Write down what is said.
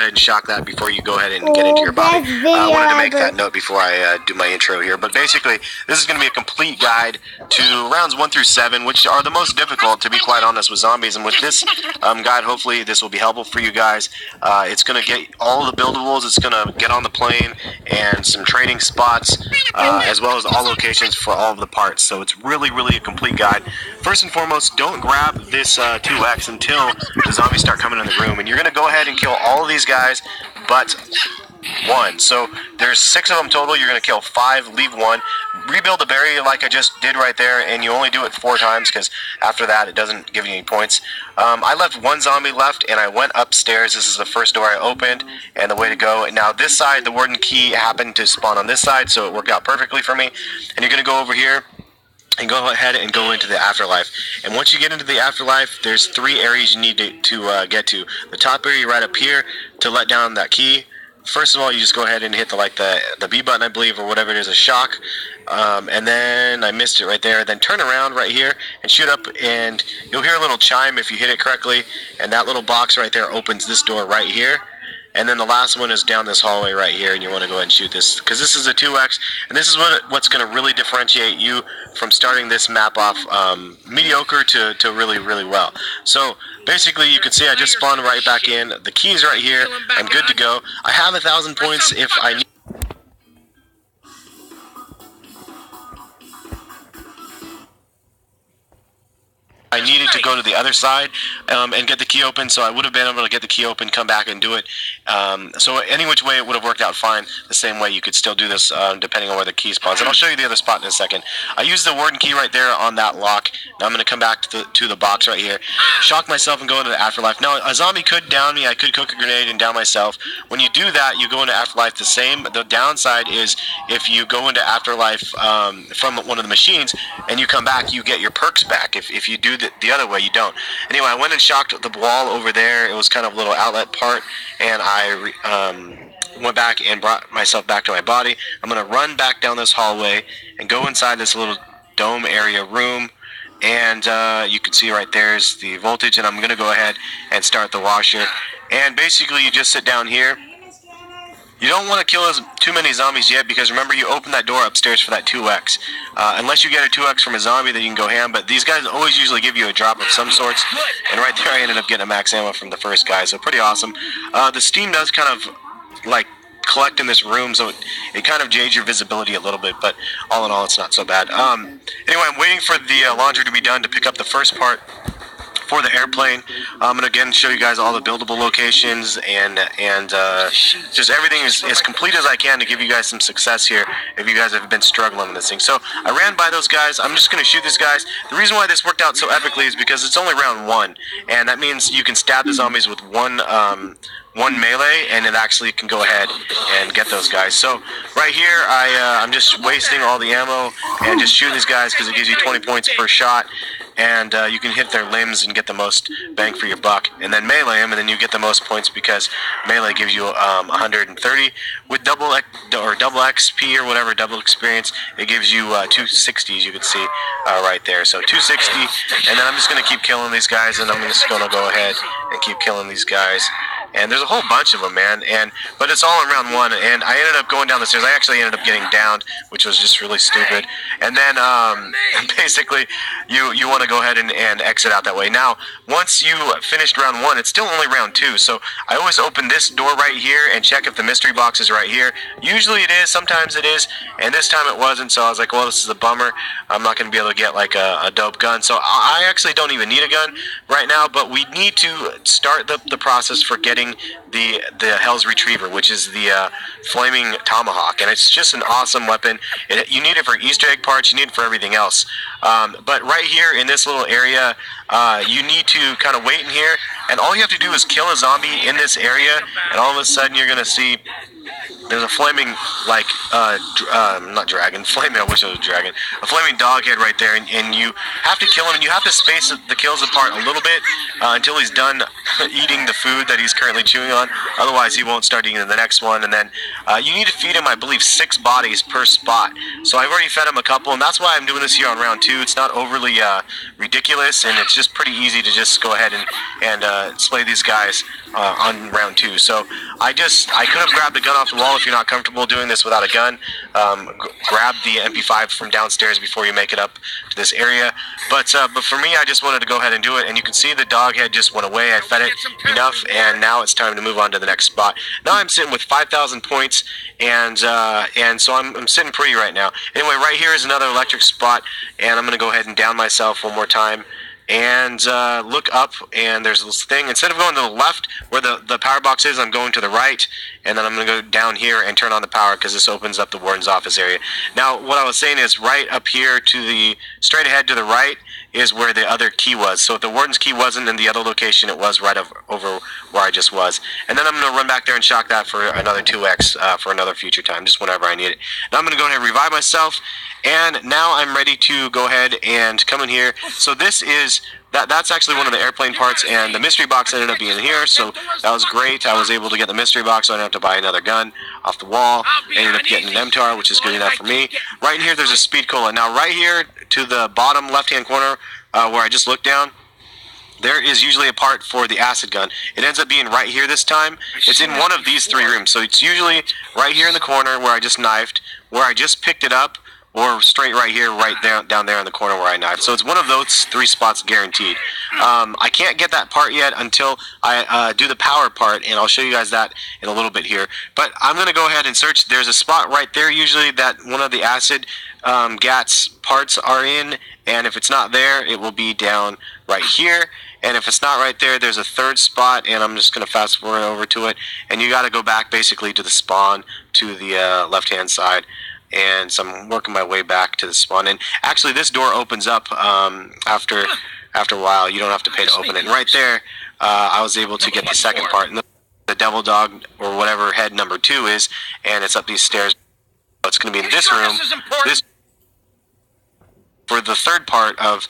ahead and shock that before you go ahead and get into your body. I wanted to make that note before I do my intro here. But basically, this is going to be a complete guide to rounds 1 through 7, which are the most difficult, to be quite honest, with zombies. And with this guide, hopefully this will be helpful for you guys. It's going to get all of the buildables. It's going to get on the plane and some trading spots, as well as all locations for all of the parts. So it's really, really a complete guide. First and foremost, don't grab this 2X until the zombies start coming in the room. And you're going to go ahead and kill all of these guys but 1. So there's 6 of them total. You're going to kill 5, leave 1. Rebuild the barrier like I just did right there, and you only do it 4 times because after that it doesn't give you any points. I left 1 zombie left and I went upstairs. This is the first door I opened and the way to go. Now this side, the warden key happened to spawn on this side, so it worked out perfectly for me. And you're going to go over here and go ahead and go into the afterlife. And once you get into the afterlife, there's 3 areas you need to get to. The top area right up here to let down that key. First of all, you just go ahead and hit the B button, I believe, or whatever it is, a shock. And then I missed it right there. Then turn around right here and shoot up, and you'll hear a little chime if you hit it correctly. And that little box right there opens this door right here. And then the last one is down this hallway right here, and you want to go ahead and shoot this, because this is a 2X, and this is what's going to really differentiate you from starting this map off mediocre to really, really well. So basically, you can see I just spawned right back in. The key's right here. I'm good to go. I have 1,000 points if I need. I needed to go to the other side and get the key open, so I would have been able to get the key open, come back and do it. So any which way, it would have worked out fine. The same way you could still do this depending on where the key spawns. And I'll show you the other spot in a second. I used the warden key right there on that lock. Now I'm going to come back to the box right here, shock myself and go into the afterlife. Now a zombie could down me. I could cook a grenade and down myself. When you do that, you go into afterlife the same. The downside is if you go into afterlife from one of the machines and you come back, you get your perks back. If you do the other way, you don't. Anyway, I went and shocked the wall over there. It was kind of a little outlet part, and I went back and brought myself back to my body. I'm going to run back down this hallway and go inside this little dome area room, and you can see right there is the voltage, and I'm going to go ahead and start the washer. And basically you just sit down here. You don't want to kill too many zombies yet, because remember, you open that door upstairs for that 2X. Unless you get a 2X from a zombie, then you can go ham, but these guys always usually give you a drop of some sorts. And right there I ended up getting a max ammo from the first guy, so pretty awesome. The steam does kind of like collect in this room, so it kind of jades your visibility a little bit, but all in all it's not so bad. Anyway, I'm waiting for the launcher to be done to pick up the first part for the airplane. I'm going to again show you guys all the buildable locations and just everything is as complete as I can to give you guys some success here if you guys have been struggling with this thing. So I ran by those guys. I'm just going to shoot these guys. The reason why this worked out so epically is because it's only round 1, and that means you can stab the zombies with one melee, and it actually can go ahead and get those guys. So right here I'm just wasting all the ammo and just shooting these guys because it gives you 20 points per shot. And you can hit their limbs and get the most bang for your buck, and then melee them, and then you get the most points because melee gives you 130 with double XP or whatever, double experience. It gives you 260, as you can see right there. So 260, and then I'm just going to keep killing these guys, and I'm just going to go ahead and keep killing these guys. And there's a whole bunch of them, man. But it's all in round 1, and I ended up going down the stairs. I actually ended up getting downed, which was just really stupid. And then basically, you want to go ahead and exit out that way. Now, once you finished round 1, it's still only round 2. So I always open this door right here and check if the mystery box is right here. Usually it is, sometimes it is, and this time it wasn't. So I was like, well, this is a bummer. I'm not going to be able to get like a dope gun. So I actually don't even need a gun right now, but we need to start the process for getting the Hell's Retriever, which is the flaming tomahawk, and it's just an awesome weapon. You need it for Easter egg parts, you need it for everything else. But right here in this little area, you need to kind of wait in here, and all you have to do is kill a zombie in this area, and all of a sudden you're going to see there's a flaming, like, not dragon, flaming, I wish it was a dragon, a flaming dog head right there, and you have to kill him, and you have to space the kills apart a little bit until he's done eating the food that he's currently chewing on. Otherwise, he won't start eating the next one, and then you need to feed him, I believe, 6 bodies per spot. So I've already fed him a couple, and that's why I'm doing this here on round 2. It's not overly ridiculous, and it's just pretty easy to just go ahead and slay these guys on round 2. So I could have grabbed the gun off the wall if you're not comfortable doing this without a gun. Grab the MP5 from downstairs before you make it up to this area. But for me, I just wanted to go ahead and do it. And you can see the dog head just went away. I fed it enough, and now it's time to move on to the next spot. Now I'm sitting with 5,000 points, and so I'm sitting pretty right now. Anyway, right here is another electric spot, and I'm going to go ahead and down myself one more time. And look up, and there's this thing. Instead of going to the left where the power box is, I'm going to the right, and then I'm going to go down here and turn on the power because this opens up the warden's office area. Now, what I was saying is right up here to the straight ahead to the right is where the other key was. So if the warden's key wasn't in the other location, it was right over where I just was. And then I'm going to run back there and shock that for another 2x for another future time, just whenever I need it. Now I'm going to go ahead and revive myself, and now I'm ready to go ahead and come in here. So this is that's actually one of the airplane parts, and the mystery box ended up being here, so that was great. I was able to get the mystery box, so I didn't have to buy another gun off the wall. I ended up getting an MTAR, which is good enough for me. Right in here, there's a speed cola. Now, right here to the bottom left-hand corner where I just looked down, there is usually a part for the acid gun. It ends up being right here this time. It's in one of these 3 rooms, so it's usually right here in the corner where I just knifed, where I just picked it up, or straight right here, right down there in the corner where I knifed. So it's one of those 3 spots guaranteed. I can't get that part yet until I do the power part, and I'll show you guys that in a little bit here. But I'm going to go ahead and search. There's a spot right there usually that one of the acid GATS parts are in, and if it's not there, it will be down right here. And if it's not right there, there's a 3rd spot, and I'm just going to fast forward over to it. And you got to go back basically to the spawn to the left-hand side. And so I'm working my way back to the spawn. And actually, this door opens up after a while. You don't have to pay to open it. And right there, I was able to get the 2nd part. And the devil dog, or whatever head number 2 is, and it's up these stairs. It's going to be in this room. This for the 3rd part of